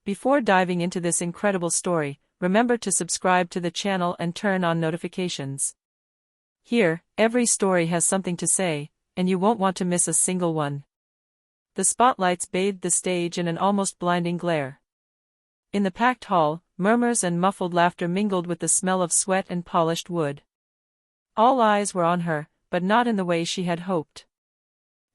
Before diving into this incredible story, remember to subscribe to the channel and turn on notifications. Here, every story has something to say, and you won't want to miss a single one. The spotlights bathed the stage in an almost blinding glare. In the packed hall, murmurs and muffled laughter mingled with the smell of sweat and polished wood. All eyes were on her, but not in the way she had hoped.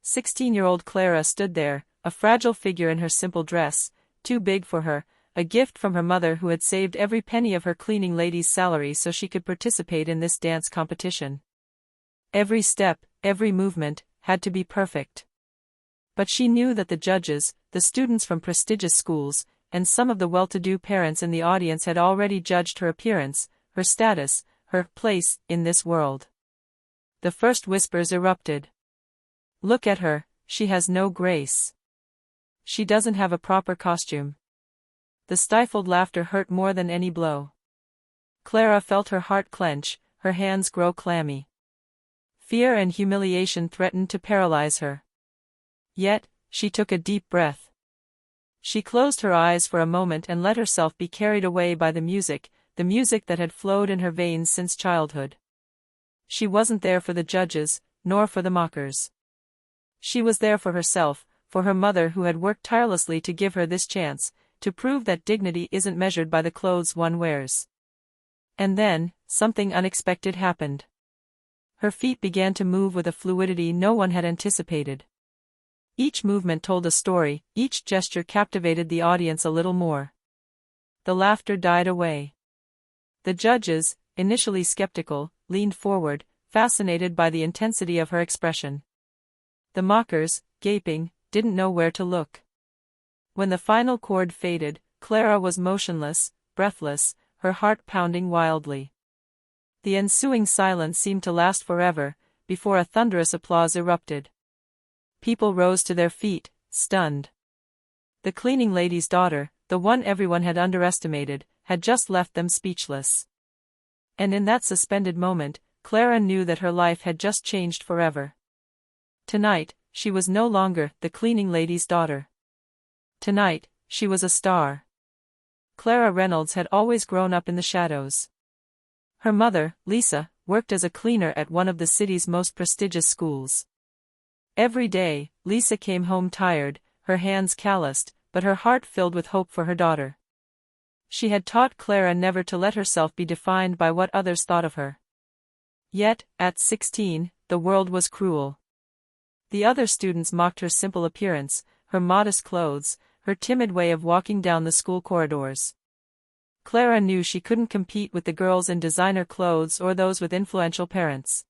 16-year-old Clara stood there, a fragile figure in her simple dress, too big for her, a gift from her mother who had saved every penny of her cleaning lady's salary so she could participate in this dance competition. Every step, every movement, had to be perfect. But she knew that the judges, the students from prestigious schools, and some of the well-to-do parents in the audience had already judged her appearance, her status, her place in this world. The first whispers erupted. "Look at her, she has no grace. She doesn't have a proper costume." The stifled laughter hurt more than any blow. Clara felt her heart clench, her hands grow clammy. Fear and humiliation threatened to paralyze her. Yet, she took a deep breath. She closed her eyes for a moment and let herself be carried away by the music that had flowed in her veins since childhood. She wasn't there for the judges, nor for the mockers. She was there for herself, for her mother who had worked tirelessly to give her this chance, to prove that dignity isn't measured by the clothes one wears. And then, something unexpected happened. Her feet began to move with a fluidity no one had anticipated. Each movement told a story, each gesture captivated the audience a little more. The laughter died away. The judges, initially skeptical, leaned forward, fascinated by the intensity of her expression. The mockers, gaping, didn't know where to look. When the final chord faded, Clara was motionless, breathless, her heart pounding wildly. The ensuing silence seemed to last forever, before a thunderous applause erupted. People rose to their feet, stunned. The cleaning lady's daughter, the one everyone had underestimated, had just left them speechless. And in that suspended moment, Clara knew that her life had just changed forever. Tonight, she was no longer the cleaning lady's daughter. Tonight, she was a star. Clara Reynolds had always grown up in the shadows. Her mother, Lisa, worked as a cleaner at one of the city's most prestigious schools. Every day, Lisa came home tired, her hands calloused, but her heart filled with hope for her daughter. She had taught Clara never to let herself be defined by what others thought of her. Yet, at 16, the world was cruel. The other students mocked her simple appearance, her modest clothes, her timid way of walking down the school corridors. Clara knew she couldn't compete with the girls in designer clothes or those with influential parents.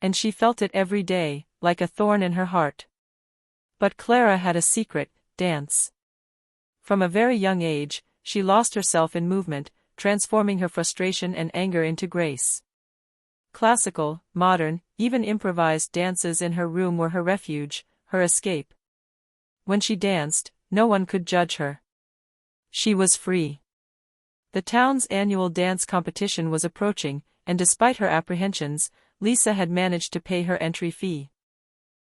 And she felt it every day, like a thorn in her heart. But Clara had a secret: dance. From a very young age, she lost herself in movement, transforming her frustration and anger into grace. Classical, modern, even improvised dances in her room were her refuge, her escape. When she danced, no one could judge her. She was free. The town's annual dance competition was approaching, and despite her apprehensions, Lisa had managed to pay her entry fee.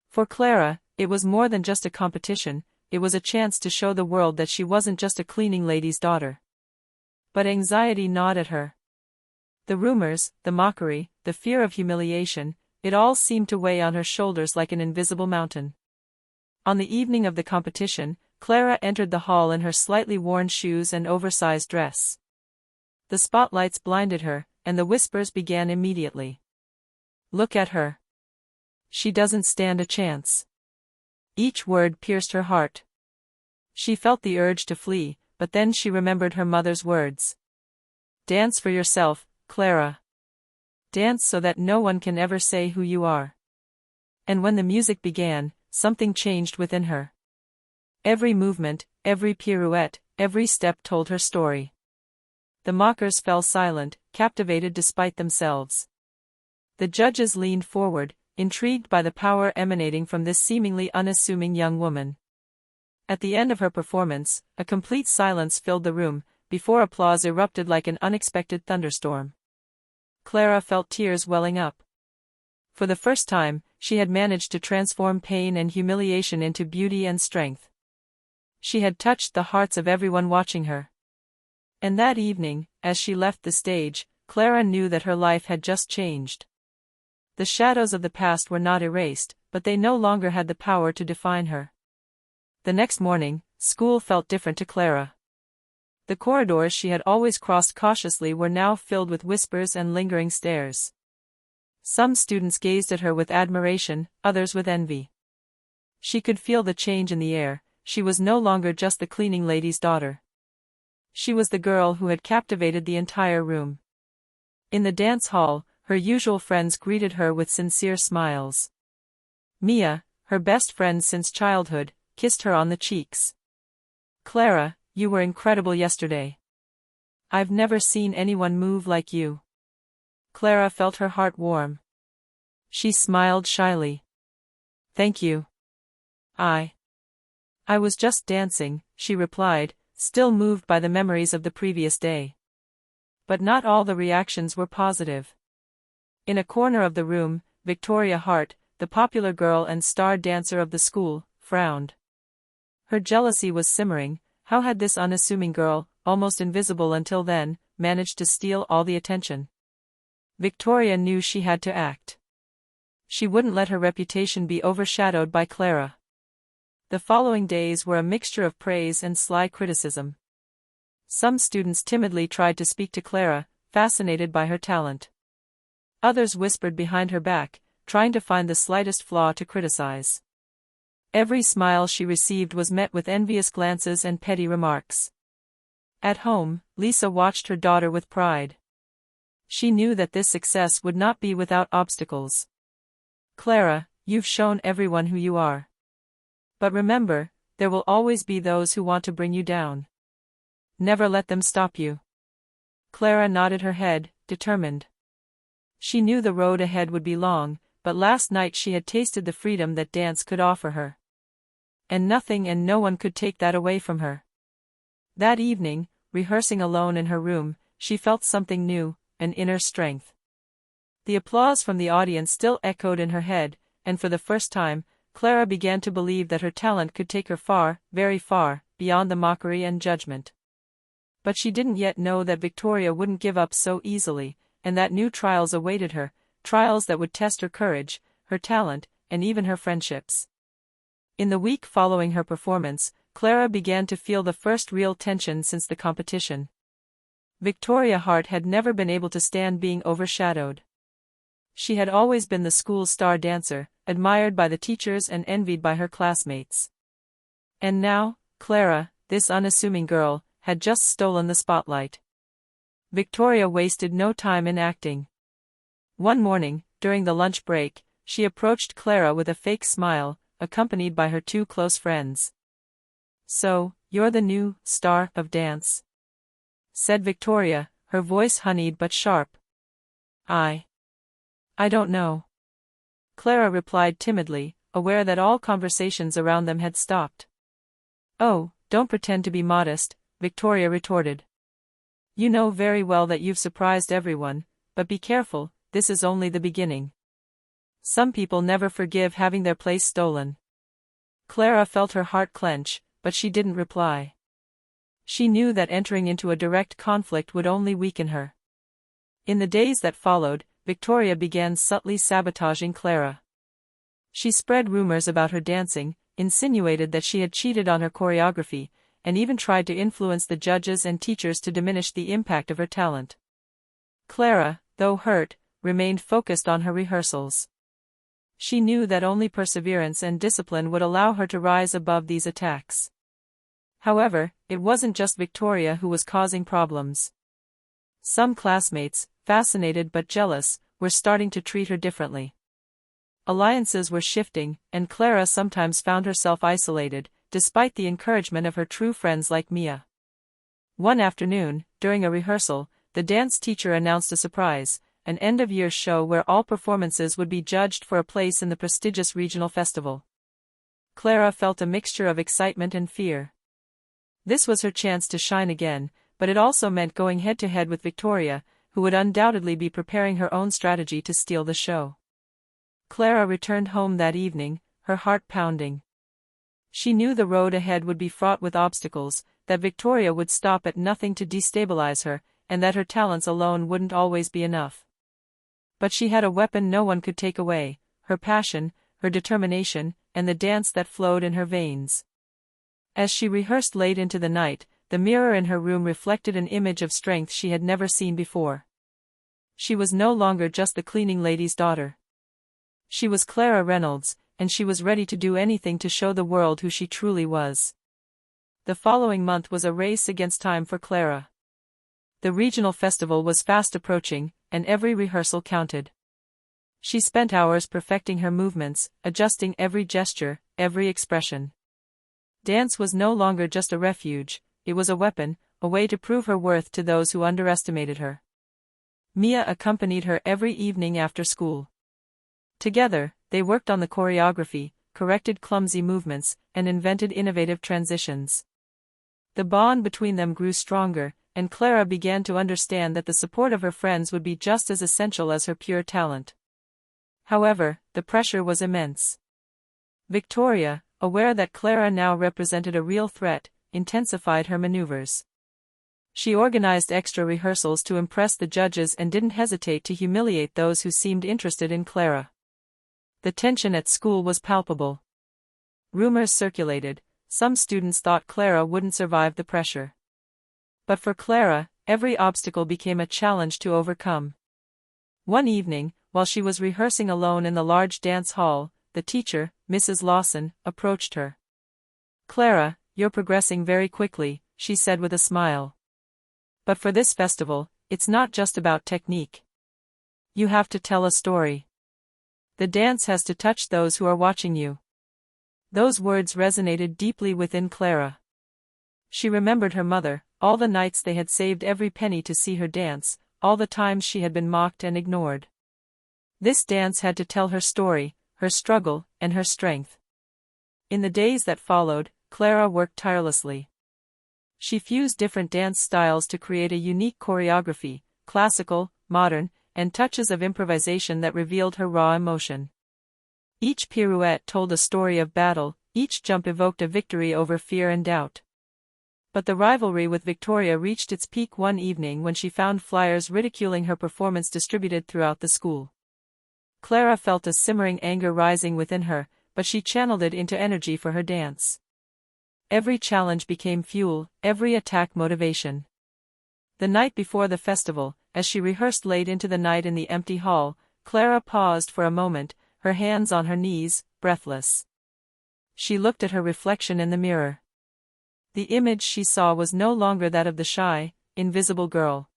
For Clara, it was more than just a competition, it was a chance to show the world that she wasn't just a cleaning lady's daughter. But anxiety gnawed at her. The rumors, the mockery, the fear of humiliation, it all seemed to weigh on her shoulders like an invisible mountain. On the evening of the competition, Clara entered the hall in her slightly worn shoes and oversized dress. The spotlights blinded her, and the whispers began immediately. "Look at her. She doesn't stand a chance." Each word pierced her heart. She felt the urge to flee, but then she remembered her mother's words. "Dance for yourself, Clara. Dance so that no one can ever say who you are." And when the music began, something changed within her. Every movement, every pirouette, every step told her story. The mockers fell silent, captivated despite themselves. The judges leaned forward, intrigued by the power emanating from this seemingly unassuming young woman. At the end of her performance, a complete silence filled the room, before applause erupted like an unexpected thunderstorm. Clara felt tears welling up. For the first time, she had managed to transform pain and humiliation into beauty and strength. She had touched the hearts of everyone watching her. And that evening, as she left the stage, Clara knew that her life had just changed. The shadows of the past were not erased, but they no longer had the power to define her. The next morning, school felt different to Clara. The corridors she had always crossed cautiously were now filled with whispers and lingering stares. Some students gazed at her with admiration, others with envy. She could feel the change in the air. She was no longer just the cleaning lady's daughter. She was the girl who had captivated the entire room. In the dance hall, her usual friends greeted her with sincere smiles. Mia, her best friend since childhood, kissed her on the cheeks. "Clara, you were incredible yesterday. I've never seen anyone move like you." Clara felt her heart warm. She smiled shyly. "Thank you. I was just dancing," she replied, still moved by the memories of the previous day. But not all the reactions were positive. In a corner of the room, Victoria Hart, the popular girl and star dancer of the school, frowned. Her jealousy was simmering. How had this unassuming girl, almost invisible until then, managed to steal all the attention? Victoria knew she had to act. She wouldn't let her reputation be overshadowed by Clara. The following days were a mixture of praise and sly criticism. Some students timidly tried to speak to Clara, fascinated by her talent. Others whispered behind her back, trying to find the slightest flaw to criticize. Every smile she received was met with envious glances and petty remarks. At home, Lisa watched her daughter with pride. She knew that this success would not be without obstacles. "Clara, you've shown everyone who you are. But remember, there will always be those who want to bring you down. Never let them stop you." Clara nodded her head, determined. She knew the road ahead would be long, but last night she had tasted the freedom that dance could offer her. And nothing and no one could take that away from her. That evening, rehearsing alone in her room, she felt something new, an inner strength. The applause from the audience still echoed in her head, and for the first time, Clara began to believe that her talent could take her far, very far, beyond the mockery and judgment. But she didn't yet know that Victoria wouldn't give up so easily, and that new trials awaited her, trials that would test her courage, her talent, and even her friendships. In the week following her performance, Clara began to feel the first real tension since the competition. Victoria Hart had never been able to stand being overshadowed. She had always been the school's star dancer, admired by the teachers and envied by her classmates. And now, Clara, this unassuming girl, had just stolen the spotlight. Victoria wasted no time in acting. One morning, during the lunch break, she approached Clara with a fake smile, accompanied by her two close friends. "So, you're the new star of dance?" said Victoria, her voice honeyed but sharp. I don't know." Clara replied timidly, aware that all conversations around them had stopped. "Oh, don't pretend to be modest," Victoria retorted. "You know very well that you've surprised everyone, but be careful, this is only the beginning. Some people never forgive having their place stolen." Clara felt her heart clench, but she didn't reply. She knew that entering into a direct conflict would only weaken her. In the days that followed, Victoria began subtly sabotaging Clara. She spread rumors about her dancing, insinuated that she had cheated on her choreography, and even tried to influence the judges and teachers to diminish the impact of her talent. Clara, though hurt, remained focused on her rehearsals. She knew that only perseverance and discipline would allow her to rise above these attacks. However, it wasn't just Victoria who was causing problems. Some classmates, fascinated but jealous, were starting to treat her differently. Alliances were shifting, and Clara sometimes found herself isolated, despite the encouragement of her true friends like Mia. One afternoon, during a rehearsal, the dance teacher announced a surprise, an end-of-year show where all performances would be judged for a place in the prestigious regional festival. Clara felt a mixture of excitement and fear. This was her chance to shine again, but it also meant going head-to-head with Victoria, who would undoubtedly be preparing her own strategy to steal the show. Clara returned home that evening, her heart pounding. She knew the road ahead would be fraught with obstacles, that Victoria would stop at nothing to destabilize her, and that her talents alone wouldn't always be enough. But she had a weapon no one could take away: her passion, her determination, and the dance that flowed in her veins. As she rehearsed late into the night, the mirror in her room reflected an image of strength she had never seen before. She was no longer just the cleaning lady's daughter. She was Clara Reynolds, and she was ready to do anything to show the world who she truly was. The following month was a race against time for Clara. The regional festival was fast approaching, and every rehearsal counted. She spent hours perfecting her movements, adjusting every gesture, every expression. Dance was no longer just a refuge, it was a weapon, a way to prove her worth to those who underestimated her. Mia accompanied her every evening after school. Together, they worked on the choreography, corrected clumsy movements, and invented innovative transitions. The bond between them grew stronger, and Clara began to understand that the support of her friends would be just as essential as her pure talent. However, the pressure was immense. Victoria, aware that Clara now represented a real threat, intensified her maneuvers. She organized extra rehearsals to impress the judges and didn't hesitate to humiliate those who seemed interested in Clara. The tension at school was palpable. Rumors circulated: some students thought Clara wouldn't survive the pressure. But for Clara, every obstacle became a challenge to overcome. One evening, while she was rehearsing alone in the large dance hall, the teacher, Mrs. Lawson, approached her. "Clara, you're progressing very quickly," she said with a smile. "But for this festival, it's not just about technique. You have to tell a story. The dance has to touch those who are watching you." Those words resonated deeply within Clara. She remembered her mother, all the nights they had saved every penny to see her dance, all the times she had been mocked and ignored. This dance had to tell her story, her struggle, and her strength. In the days that followed, Clara worked tirelessly. She fused different dance styles to create a unique choreography, classical, modern, and touches of improvisation that revealed her raw emotion. Each pirouette told a story of battle, each jump evoked a victory over fear and doubt. But the rivalry with Victoria reached its peak one evening when she found flyers ridiculing her performance distributed throughout the school. Clara felt a simmering anger rising within her, but she channeled it into energy for her dance. Every challenge became fuel, every attack motivation. The night before the festival, as she rehearsed late into the night in the empty hall, Clara paused for a moment, her hands on her knees, breathless. She looked at her reflection in the mirror. The image she saw was no longer that of the shy, invisible girl.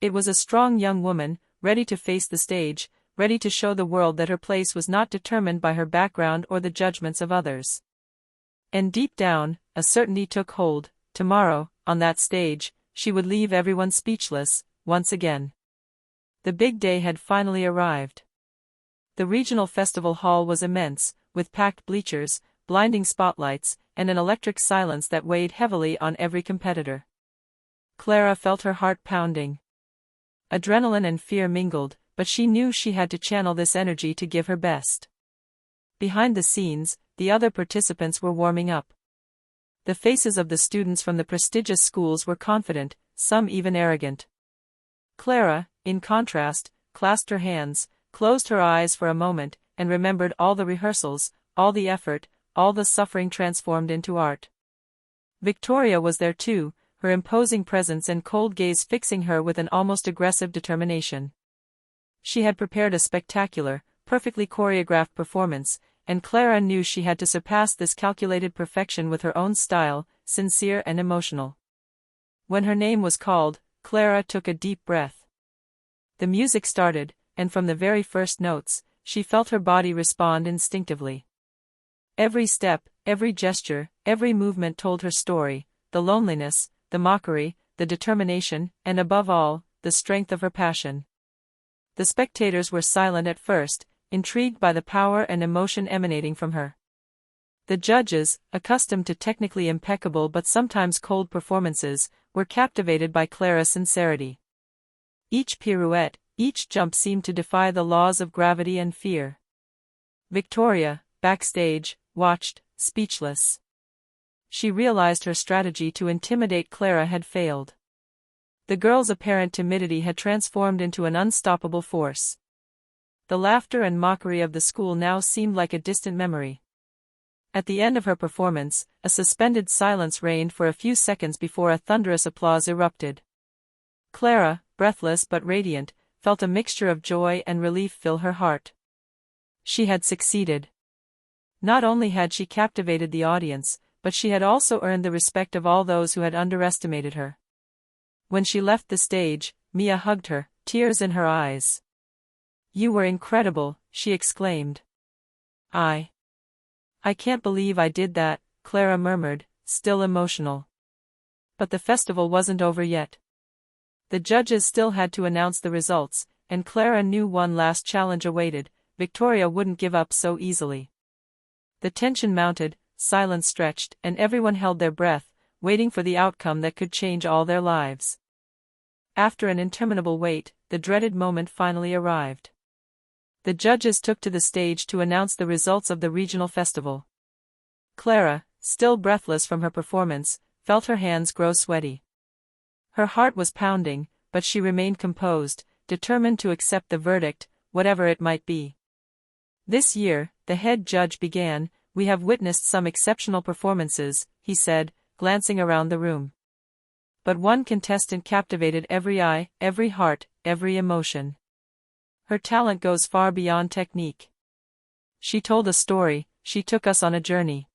It was a strong young woman, ready to face the stage, ready to show the world that her place was not determined by her background or the judgments of others. And deep down, a certainty took hold: tomorrow, on that stage, she would leave everyone speechless, once again. The big day had finally arrived. The regional festival hall was immense, with packed bleachers, blinding spotlights, and an electric silence that weighed heavily on every competitor. Clara felt her heart pounding. Adrenaline and fear mingled, but she knew she had to channel this energy to give her best. Behind the scenes, the other participants were warming up. The faces of the students from the prestigious schools were confident, some even arrogant. Clara, in contrast, clasped her hands, closed her eyes for a moment, and remembered all the rehearsals, all the effort, all the suffering transformed into art. Victoria was there too, her imposing presence and cold gaze fixing her with an almost aggressive determination. She had prepared a spectacular, perfectly choreographed performance, and Clara knew she had to surpass this calculated perfection with her own style, sincere and emotional. When her name was called, Clara took a deep breath. The music started, and from the very first notes, she felt her body respond instinctively. Every step, every gesture, every movement told her story: the loneliness, the mockery, the determination, and above all, the strength of her passion. The spectators were silent at first, intrigued by the power and emotion emanating from her. The judges, accustomed to technically impeccable but sometimes cold performances, were captivated by Clara's sincerity. Each pirouette, each jump seemed to defy the laws of gravity and fear. Victoria, backstage, watched, speechless. She realized her strategy to intimidate Clara had failed. The girl's apparent timidity had transformed into an unstoppable force. The laughter and mockery of the school now seemed like a distant memory. At the end of her performance, a suspended silence reigned for a few seconds before a thunderous applause erupted. Clara, breathless but radiant, felt a mixture of joy and relief fill her heart. She had succeeded. Not only had she captivated the audience, but she had also earned the respect of all those who had underestimated her. When she left the stage, Mia hugged her, tears in her eyes. "You were incredible," she exclaimed. I can't believe I did that," Clara murmured, still emotional. But the festival wasn't over yet. The judges still had to announce the results, and Clara knew one last challenge awaited. Victoria wouldn't give up so easily. The tension mounted, silence stretched, and everyone held their breath, waiting for the outcome that could change all their lives. After an interminable wait, the dreaded moment finally arrived. The judges took to the stage to announce the results of the regional festival. Clara, still breathless from her performance, felt her hands grow sweaty. Her heart was pounding, but she remained composed, determined to accept the verdict, whatever it might be. "This year," the head judge began, "we have witnessed some exceptional performances," he said, glancing around the room. But one contestant captivated every eye, every heart, every emotion. Her talent goes far beyond technique. She told a story, she took us on a journey.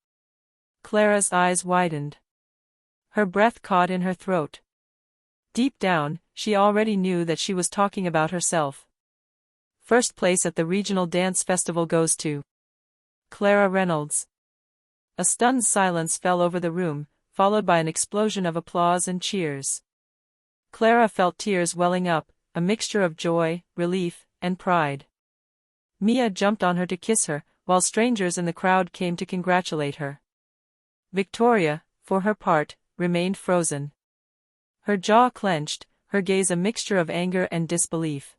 Clara's eyes widened. Her breath caught in her throat. Deep down, she already knew that she was talking about herself. First place at the regional dance festival goes to Clara Reynolds. A stunned silence fell over the room, followed by an explosion of applause and cheers. Clara felt tears welling up, a mixture of joy, relief, and pride. Mia jumped on her to kiss her, while strangers in the crowd came to congratulate her. Victoria, for her part, remained frozen. Her jaw clenched, her gaze a mixture of anger and disbelief.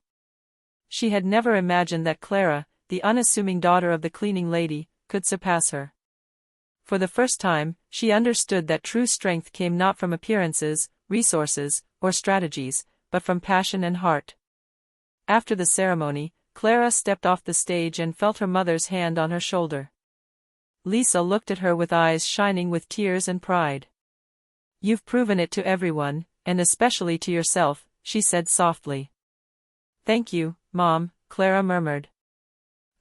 She had never imagined that Clara, the unassuming daughter of the cleaning lady, could surpass her. For the first time, she understood that true strength came not from appearances, resources, or strategies, but from passion and heart. After the ceremony, Clara stepped off the stage and felt her mother's hand on her shoulder. Lisa looked at her with eyes shining with tears and pride. "You've proven it to everyone, and especially to yourself," she said softly. "Thank you, Mom," Clara murmured.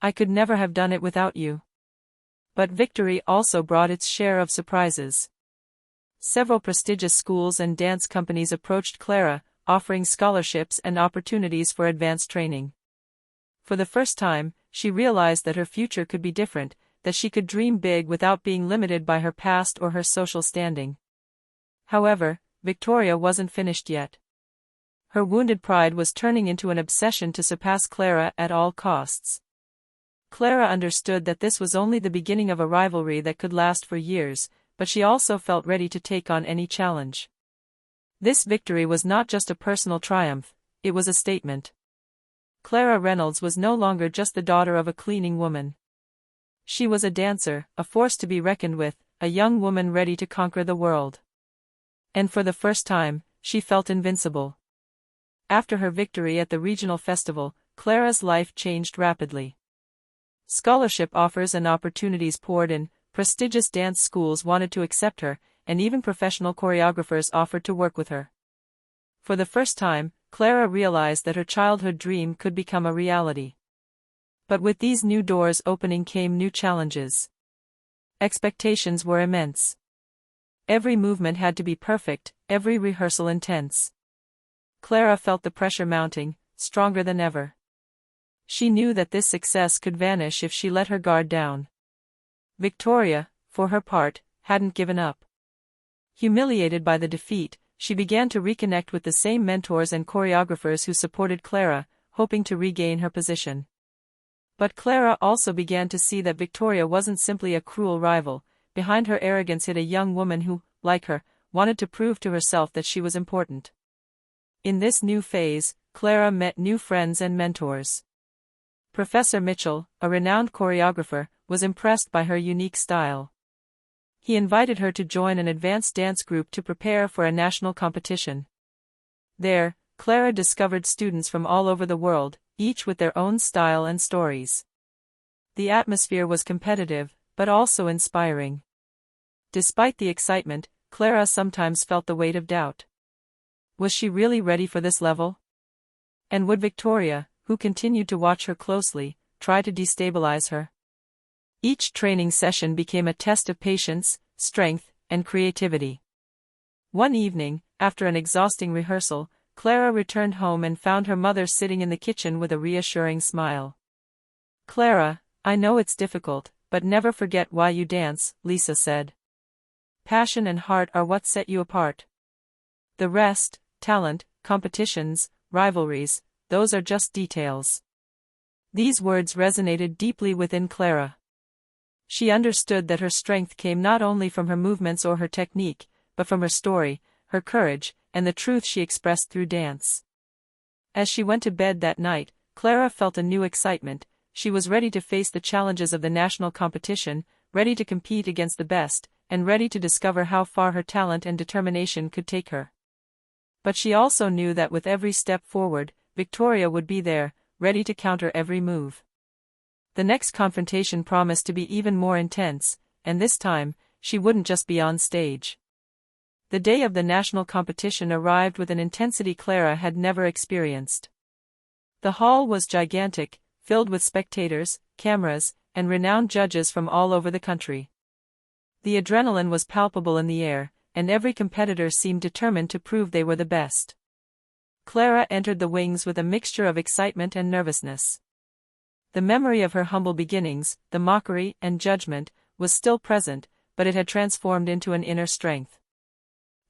"I could never have done it without you." But victory also brought its share of surprises. Several prestigious schools and dance companies approached Clara, offering scholarships and opportunities for advanced training. For the first time, she realized that her future could be different, that she could dream big without being limited by her past or her social standing. However, Victoria wasn't finished yet. Her wounded pride was turning into an obsession to surpass Clara at all costs. Clara understood that this was only the beginning of a rivalry that could last for years, but she also felt ready to take on any challenge. This victory was not just a personal triumph, it was a statement. Clara Reynolds was no longer just the daughter of a cleaning woman. She was a dancer, a force to be reckoned with, a young woman ready to conquer the world. And for the first time, she felt invincible. After her victory at the regional festival, Clara's life changed rapidly. Scholarship offers and opportunities poured in, prestigious dance schools wanted to accept her, and even professional choreographers offered to work with her. For the first time, Clara realized that her childhood dream could become a reality. But with these new doors opening came new challenges. Expectations were immense. Every movement had to be perfect, every rehearsal intense. Clara felt the pressure mounting, stronger than ever. She knew that this success could vanish if she let her guard down. Victoria, for her part, hadn't given up. Humiliated by the defeat, she began to reconnect with the same mentors and choreographers who supported Clara, hoping to regain her position. But Clara also began to see that Victoria wasn't simply a cruel rival. Behind her arrogance hid a young woman who, like her, wanted to prove to herself that she was important. In this new phase, Clara met new friends and mentors. Professor Mitchell, a renowned choreographer, was impressed by her unique style. He invited her to join an advanced dance group to prepare for a national competition. There, Clara discovered students from all over the world, each with their own style and stories. The atmosphere was competitive, but also inspiring. Despite the excitement, Clara sometimes felt the weight of doubt. Was she really ready for this level? And would Victoria, who continued to watch her closely, try to destabilize her? Each training session became a test of patience, strength, and creativity. One evening, after an exhausting rehearsal, Clara returned home and found her mother sitting in the kitchen with a reassuring smile. "Clara, I know it's difficult, but never forget why you dance," Lisa said. "Passion and heart are what set you apart. The rest, talent, competitions, rivalries, those are just details." These words resonated deeply within Clara. She understood that her strength came not only from her movements or her technique, but from her story, her courage, and the truth she expressed through dance. As she went to bed that night, Clara felt a new excitement. She was ready to face the challenges of the national competition, ready to compete against the best, and ready to discover how far her talent and determination could take her. But she also knew that with every step forward, Victoria would be there, ready to counter every move. The next confrontation promised to be even more intense, and this time, she wouldn't just be on stage. The day of the national competition arrived with an intensity Clara had never experienced. The hall was gigantic, filled with spectators, cameras, and renowned judges from all over the country. The adrenaline was palpable in the air, and every competitor seemed determined to prove they were the best. Clara entered the wings with a mixture of excitement and nervousness. The memory of her humble beginnings, the mockery and judgment, was still present, but it had transformed into an inner strength.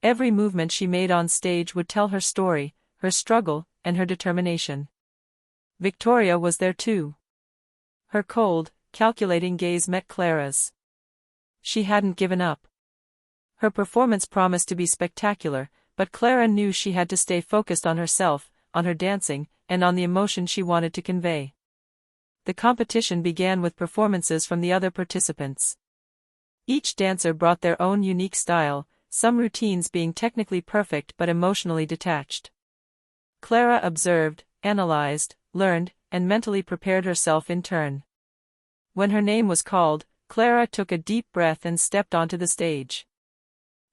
Every movement she made on stage would tell her story, her struggle, and her determination. Victoria was there too. Her cold, calculating gaze met Clara's. She hadn't given up. Her performance promised to be spectacular, but Clara knew she had to stay focused on herself, on her dancing, and on the emotion she wanted to convey. The competition began with performances from the other participants. Each dancer brought their own unique style, some routines being technically perfect but emotionally detached. Clara observed, analyzed, learned, and mentally prepared herself in turn. When her name was called, Clara took a deep breath and stepped onto the stage.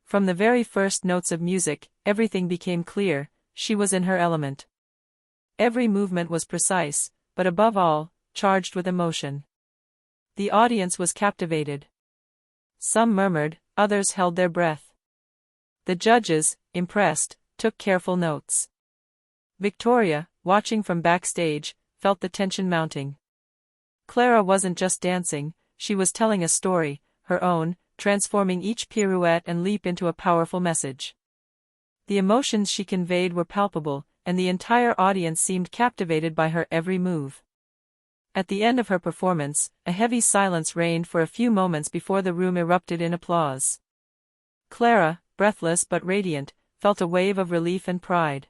From the very first notes of music, everything became clear. She was in her element. Every movement was precise, but above all, charged with emotion. The audience was captivated. Some murmured, others held their breath. The judges, impressed, took careful notes. Victoria, watching from backstage, felt the tension mounting. Clara wasn't just dancing, she was telling a story, her own, transforming each pirouette and leap into a powerful message. The emotions she conveyed were palpable, and the entire audience seemed captivated by her every move. At the end of her performance, a heavy silence reigned for a few moments before the room erupted in applause. Clara, breathless but radiant, felt a wave of relief and pride.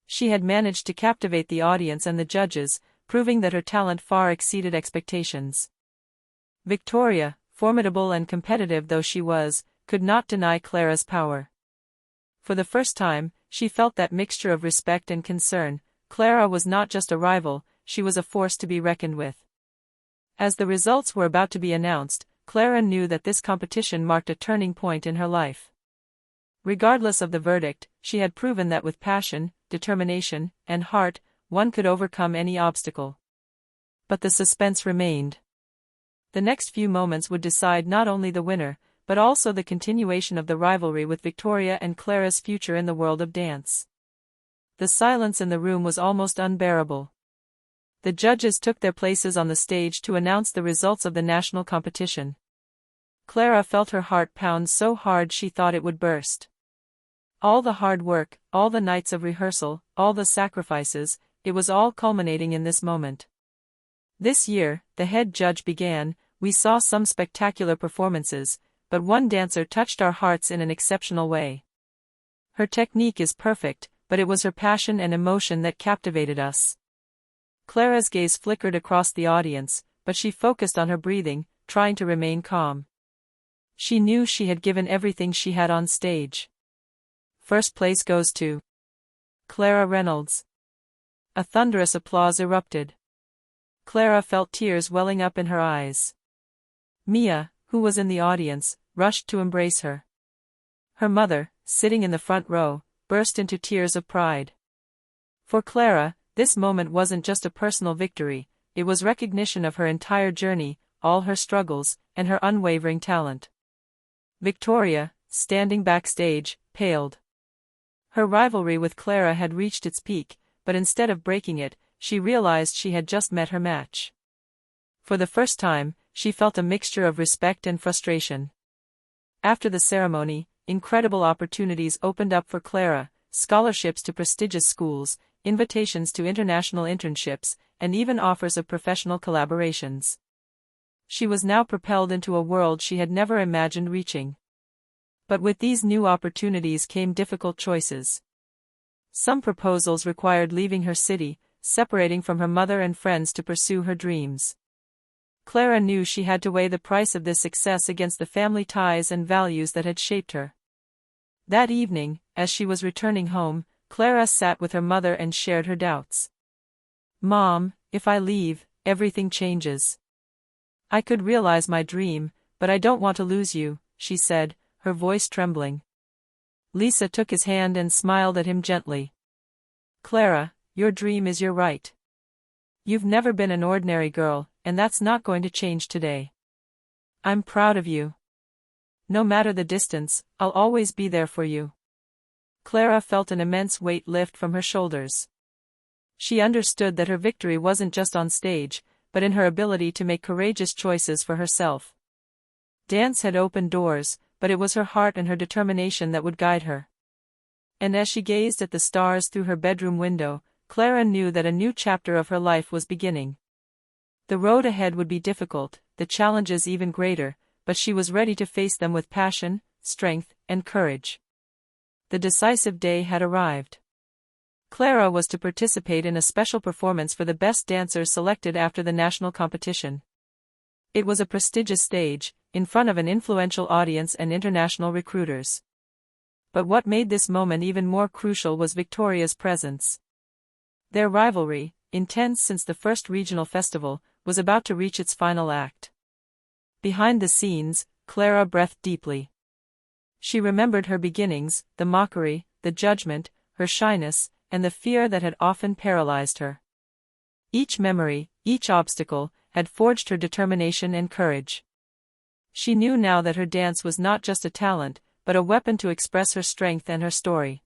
She had managed to captivate the audience and the judges, proving that her talent far exceeded expectations. Victoria, formidable and competitive though she was, could not deny Clara's power. For the first time, she felt that mixture of respect and concern. Clara was not just a rival, she was a force to be reckoned with. As the results were about to be announced, Clara knew that this competition marked a turning point in her life. Regardless of the verdict, she had proven that with passion, determination, and heart, one could overcome any obstacle. But the suspense remained. The next few moments would decide not only the winner, but also the continuation of the rivalry with Victoria and Clara's future in the world of dance. The silence in the room was almost unbearable. The judges took their places on the stage to announce the results of the national competition. Clara felt her heart pound so hard she thought it would burst. All the hard work, all the nights of rehearsal, all the sacrifices, it was all culminating in this moment. This year, the head judge began, we saw some spectacular performances, but one dancer touched our hearts in an exceptional way. Her technique is perfect, but it was her passion and emotion that captivated us. Clara's gaze flickered across the audience, but she focused on her breathing, trying to remain calm. She knew she had given everything she had on stage. First place goes to Clara Reynolds. A thunderous applause erupted. Clara felt tears welling up in her eyes. Mia, who was in the audience, rushed to embrace her. Her mother, sitting in the front row, burst into tears of pride. For Clara, this moment wasn't just a personal victory, it was recognition of her entire journey, all her struggles, and her unwavering talent. Victoria, standing backstage, paled. Her rivalry with Clara had reached its peak, but instead of breaking it, she realized she had just met her match. For the first time, she felt a mixture of respect and frustration. After the ceremony, incredible opportunities opened up for Clara: scholarships to prestigious schools, invitations to international internships, and even offers of professional collaborations. She was now propelled into a world she had never imagined reaching. But with these new opportunities came difficult choices. Some proposals required leaving her city, separating from her mother and friends to pursue her dreams. Clara knew she had to weigh the price of this success against the family ties and values that had shaped her. That evening, as she was returning home, Clara sat with her mother and shared her doubts. "Mom, if I leave, everything changes. I could realize my dream, but I don't want to lose you," she said, her voice trembling. Lisa took his hand and smiled at him gently. "Clara, your dream is your right. You've never been an ordinary girl, and that's not going to change today. I'm proud of you. No matter the distance, I'll always be there for you." Clara felt an immense weight lift from her shoulders. She understood that her victory wasn't just on stage, but in her ability to make courageous choices for herself. Dance had opened doors, but it was her heart and her determination that would guide her. And as she gazed at the stars through her bedroom window, Clara knew that a new chapter of her life was beginning. The road ahead would be difficult, the challenges even greater, but she was ready to face them with passion, strength, and courage. The decisive day had arrived. Clara was to participate in a special performance for the best dancers selected after the national competition. It was a prestigious stage, in front of an influential audience and international recruiters. But what made this moment even more crucial was Victoria's presence. Their rivalry, intense since the first regional festival, was about to reach its final act. Behind the scenes, Clara breathed deeply. She remembered her beginnings, the mockery, the judgment, her shyness, and the fear that had often paralyzed her. Each memory, each obstacle, had forged her determination and courage. She knew now that her dance was not just a talent, but a weapon to express her strength and her story.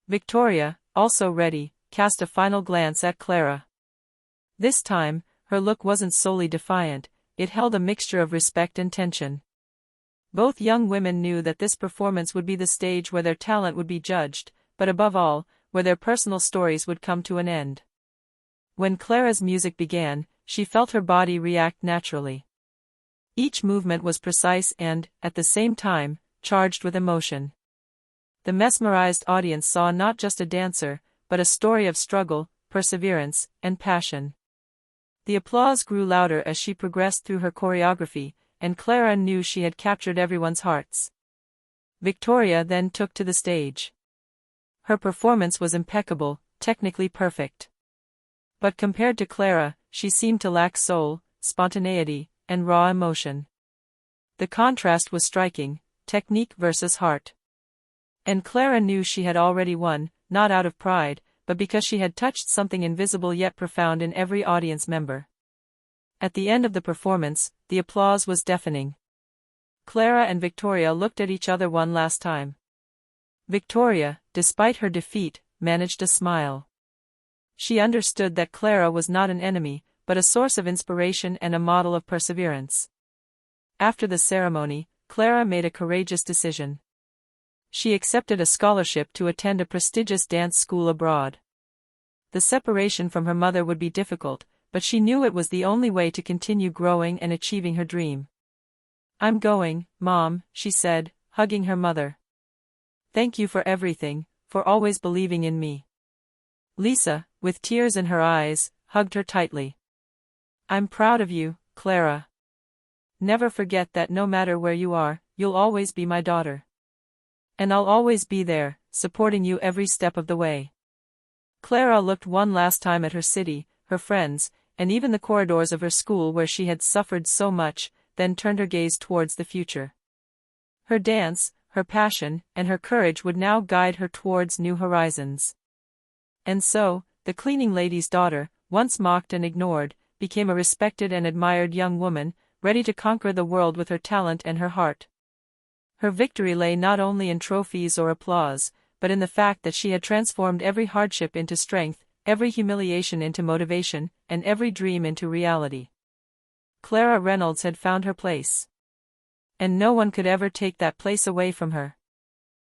Victoria, also ready, cast a final glance at Clara. This time, her look wasn't solely defiant, it held a mixture of respect and tension. Both young women knew that this performance would be the stage where their talent would be judged, but above all, where their personal stories would come to an end. When Clara's music began, she felt her body react naturally. Each movement was precise and, at the same time, charged with emotion. The mesmerized audience saw not just a dancer, but a story of struggle, perseverance, and passion. The applause grew louder as she progressed through her choreography, and Clara knew she had captured everyone's hearts. Victoria then took to the stage. Her performance was impeccable, technically perfect. But compared to Clara, she seemed to lack soul, spontaneity, and raw emotion. The contrast was striking, technique versus heart. And Clara knew she had already won, not out of pride, but because she had touched something invisible yet profound in every audience member. At the end of the performance, the applause was deafening. Clara and Victoria looked at each other one last time. Victoria, despite her defeat, managed a smile. She understood that Clara was not an enemy, but a source of inspiration and a model of perseverance. After the ceremony, Clara made a courageous decision. She accepted a scholarship to attend a prestigious dance school abroad. The separation from her mother would be difficult, but she knew it was the only way to continue growing and achieving her dream. "I'm going, Mom," she said, hugging her mother. "Thank you for everything, for always believing in me." Lisa, with tears in her eyes, hugged her tightly. "I'm proud of you, Clara. never forget that no matter where you are, you'll always be my daughter. And I'll always be there, supporting you every step of the way." Clara looked one last time at her city, her friends, and even the corridors of her school where she had suffered so much, then turned her gaze towards the future. Her dance, her passion, and her courage would now guide her towards new horizons. And so, the cleaning lady's daughter, once mocked and ignored, became a respected and admired young woman, ready to conquer the world with her talent and her heart. Her victory lay not only in trophies or applause, but in the fact that she had transformed every hardship into strength, every humiliation into motivation, and every dream into reality. Clara Reynolds had found her place. And no one could ever take that place away from her.